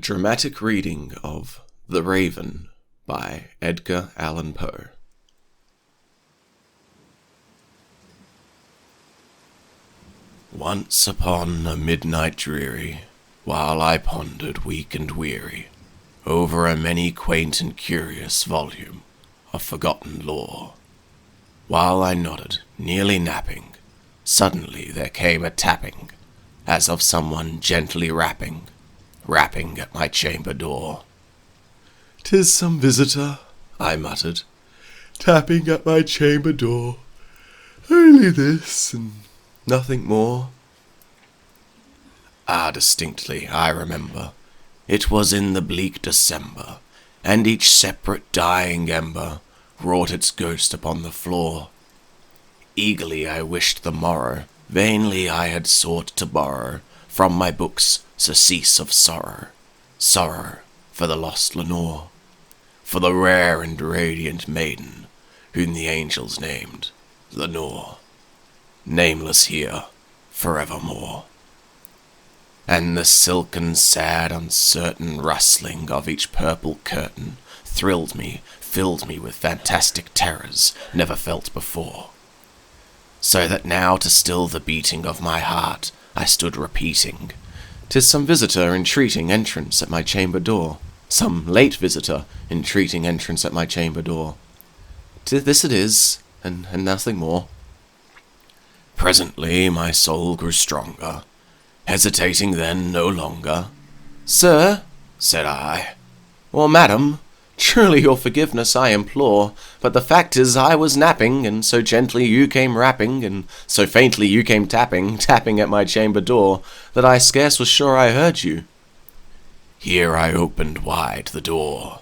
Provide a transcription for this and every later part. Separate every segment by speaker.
Speaker 1: Dramatic reading of The Raven by Edgar Allan Poe. Once upon a midnight dreary, while I pondered weak and weary over a many quaint and curious volume of forgotten lore, while I nodded, nearly napping, suddenly there came a tapping, as of someone gently rapping at my chamber door. "'Tis some visitor," I muttered, "tapping at my chamber door. Only this, and nothing more." Distinctly I remember, it was in the bleak December, and each separate dying ember wrought its ghost upon the floor. Eagerly I wished the morrow, vainly I had sought to borrow from my books surcease of sorrow, sorrow for the lost Lenore, for the rare and radiant maiden whom the angels named Lenore, nameless here forevermore. And the silken, sad, uncertain rustling of each purple curtain thrilled me, filled me with fantastic terrors never felt before. So that now to still the beating of my heart I stood repeating, "'Tis some visitor entreating entrance at my chamber door, some late visitor entreating entrance at my chamber door. 'Tis this it is, and nothing more." Presently my soul grew stronger, hesitating then no longer. "Sir," said I, "or madam, truly your forgiveness I implore, but the fact is I was napping, and so gently you came rapping, and so faintly you came tapping at my chamber door, that I scarce was sure I heard you." Here I opened wide the door.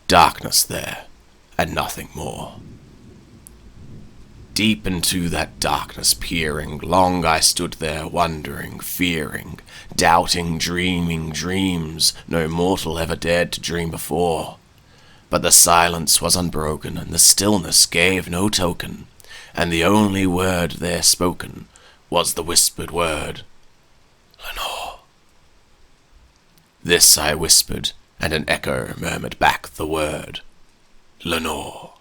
Speaker 1: Darkness there, and nothing more. Deep into that darkness peering, long I stood there wondering, fearing, doubting, dreaming dreams no mortal ever dared to dream before. But the silence was unbroken, and the stillness gave no token, and the only word there spoken was the whispered word, "Lenore." This I whispered, and an echo murmured back the word, "Lenore."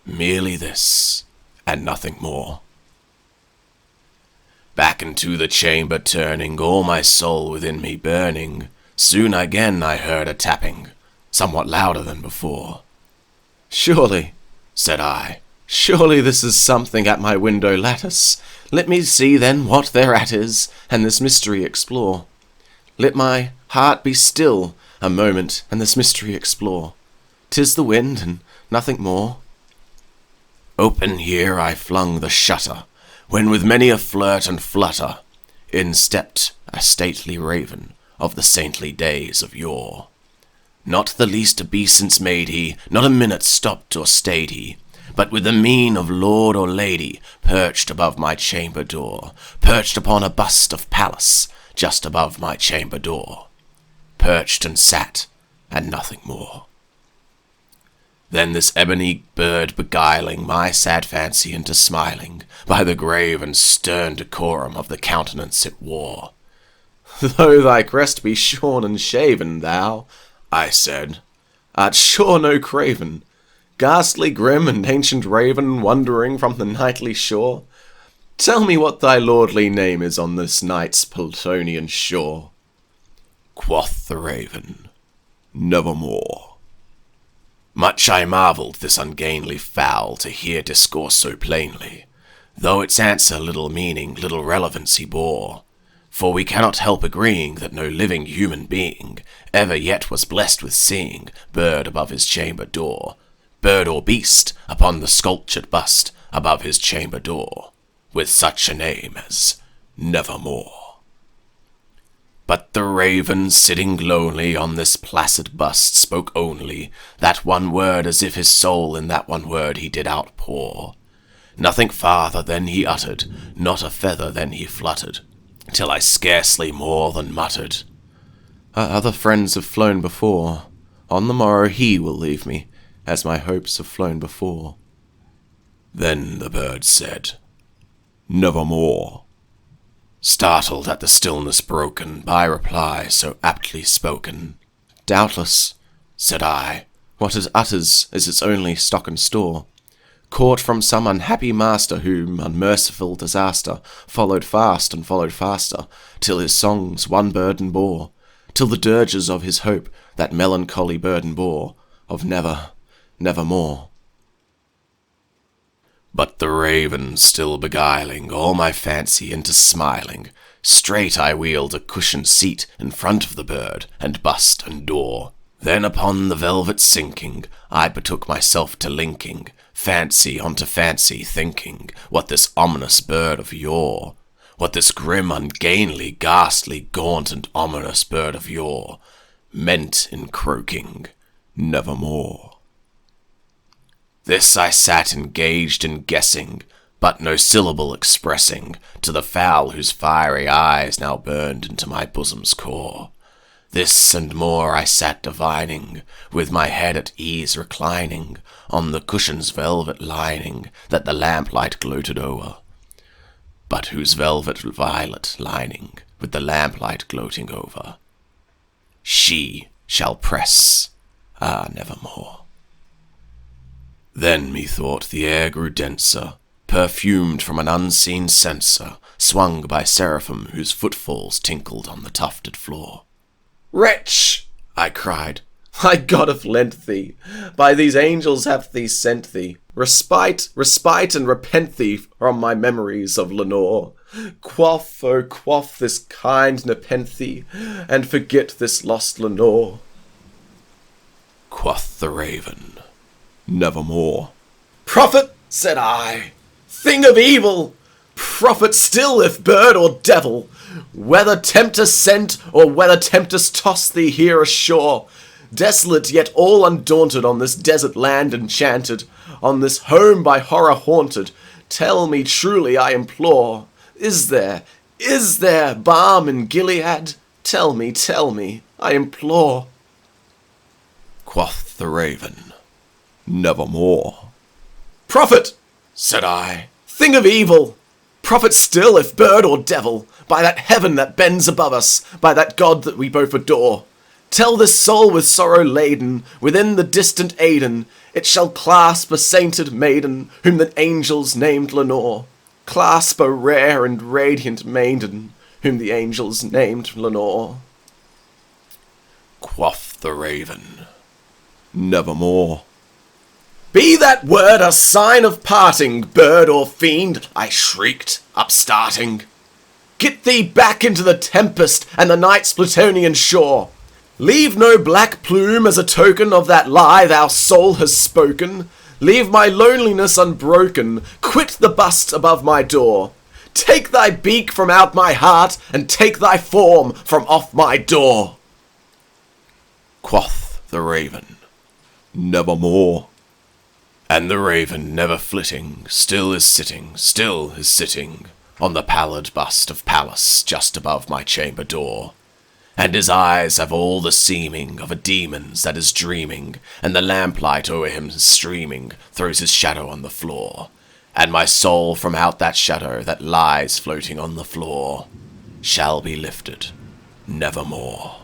Speaker 1: Merely this, and nothing more. Back into the chamber turning, all my soul within me burning, soon again I heard a tapping, somewhat louder than before. "Surely," said I, "surely this is something at my window lattice. Let me see then what thereat is, and this mystery explore. Let my heart be still a moment, and this mystery explore. 'Tis the wind, and nothing more." Open here I flung the shutter, when with many a flirt and flutter, in stepped a stately raven of the saintly days of yore. Not the least obeisance made he, not a minute stopped or stayed he, but with the mien of lord or lady, perched above my chamber door, perched upon a bust of Pallas, just above my chamber door, perched and sat, and nothing more. Then this ebony bird beguiling my sad fancy into smiling, by the grave and stern decorum of the countenance it wore. "Though thy crest be shorn and shaven, thou," I said, "art sure no craven, ghastly grim and ancient raven wandering from the nightly shore. Tell me what thy lordly name is on this night's Plutonian shore." Quoth the raven, "Nevermore." Much I marvelled this ungainly fowl to hear discourse so plainly, though its answer little meaning, little relevancy bore. For we cannot help agreeing that no living human being ever yet was blessed with seeing bird above his chamber door, bird or beast upon the sculptured bust above his chamber door, with such a name as Nevermore. But the raven, sitting lonely on this placid bust, spoke only that one word, as if his soul in that one word he did outpour. Nothing farther than he uttered, not a feather than he fluttered, till I scarcely more than muttered, "Other friends have flown before. On the morrow he will leave me, as my hopes have flown before." Then the bird said, "Nevermore." startled at the stillness broken by reply so aptly spoken. "Doubtless," said I, "what it utters is its only stock and store, caught from some unhappy master whom unmerciful disaster followed fast and followed faster, till his songs one burden bore, till the dirges of his hope that melancholy burden bore, of never, nevermore." But the raven still beguiling all my fancy into smiling, straight I wheeled a cushioned seat in front of the bird, and bust and door. Then upon the velvet sinking, I betook myself to linking fancy onto fancy, thinking what this ominous bird of yore, what this grim, ungainly, ghastly, gaunt, and ominous bird of yore meant in croaking nevermore. This I sat engaged in guessing, but no syllable expressing to the fowl whose fiery eyes now burned into my bosom's core. This and more I sat divining, with my head at ease reclining on the cushion's velvet lining that the lamplight gloated o'er, but whose velvet violet lining with the lamplight gloating over she shall press, nevermore. Then methought the air grew denser, perfumed from an unseen censer, swung by seraphim whose footfalls tinkled on the tufted floor. "Wretch!" I cried, "thy God hath lent thee, by these angels hath thee sent thee, respite, and repent thee from my memories of Lenore. Quaff, oh quaff this kind nepenthe, and forget this lost Lenore." Quoth the raven, "Nevermore." "Prophet," said I, "thing of evil, prophet still if bird or devil, whether tempest sent or whether tempest tossed thee here ashore, desolate yet all undaunted on this desert land enchanted, on this home by horror haunted, tell me truly I implore, is there balm in Gilead? Tell me, I implore." Quoth the raven, "Nevermore." "Prophet," said I, "thing of evil, prophet still if bird or devil, by that heaven that bends above us, by that God that we both adore, tell this soul with sorrow laden, within the distant Aidenn, it shall clasp a sainted maiden, whom the angels named Lenore, clasp a rare and radiant maiden, whom the angels named Lenore." Quoth the raven, "Nevermore." "Be that word a sign of parting, bird or fiend?" I shrieked, upstarting. "Get thee back into the tempest and the night's Plutonian shore. Leave no black plume as a token of that lie thou soul has spoken. Leave my loneliness unbroken. Quit the bust above my door. Take thy beak from out my heart, and take thy form from off my door." Quoth the raven, "Nevermore." And the raven, never flitting, still is sitting on the pallid bust of Pallas just above my chamber door. And his eyes have all the seeming of a demon's that is dreaming, and the lamplight o'er him streaming throws his shadow on the floor. And my soul from out that shadow that lies floating on the floor shall be lifted nevermore.